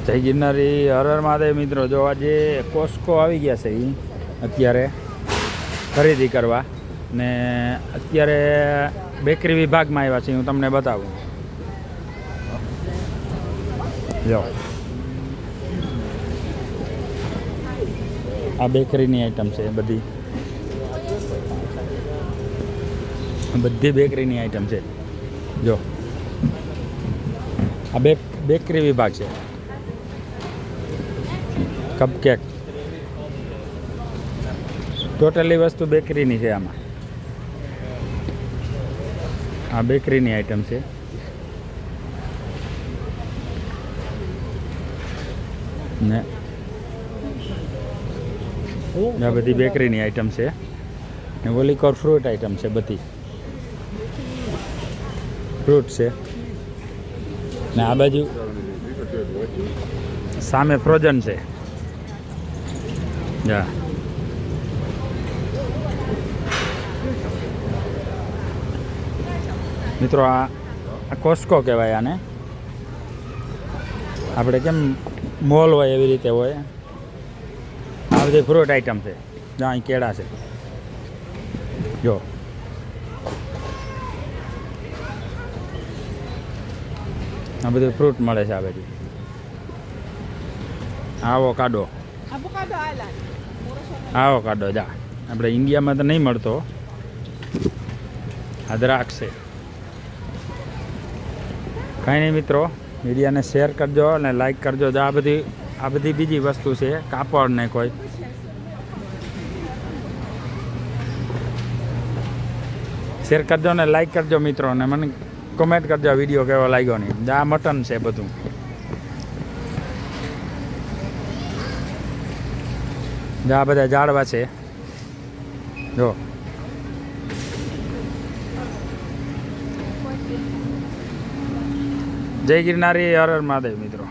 જય ગિરનારી, હર હર મહાદેવ. મિત્રો, જો આજે કોસ્કો આવી ગયા છે એ અત્યારે ખરીદી કરવા, ને અત્યારે બેકરી વિભાગમાં આવ્યા છે. હું તમને બતાવું. જો આ બેકરીની આઈટમ છે, બધી બેકરીની આઈટમ છે. જો આ બેકરી વિભાગ છે. કપકેક, ટોટલી વસ્તુ બેકરીની છે. આમાં આ બેકરીની આઈટમ છે. ને આ બધી બેકરીની આઈટમ છે. ને ઓલી કોર ફ્રૂટ આઈટમ છે. બધી ફ્રૂટ છે. ને આ બાજુ સામે ફ્રોઝન છે. જા મિત્રો, આ કોસ્કો કહેવાય આને. આપણે કેમ મોલ હોય એવી રીતે હોય. આ બધી ફ્રૂટ આઈટમ છે. જ્યાં અહીં કેળા છે. જો આ બધું ફ્રૂટ મળે છે. આ બધી આવોકાડો જા આપણે ઇન્ડિયામાં તો નહીં મળતો. આ દ્રાક્ષ છે. કાંઈ નહીં મિત્રો, વિડીયોને શેર કરજો અને લાઈક કરજો. આ બધી બીજી વસ્તુ છે. કાપડ ને કોઈ શેર કરજો ને લાઈક કરજો મિત્રો, ને મને કોમેન્ટ કરજો વિડીયો કેવો લાગ્યો નહીં. આ મટન છે બધું. આ બધા ઝાડવા છે. જો જય ગિરનારી, હર હર મહાદેવ મિત્રો.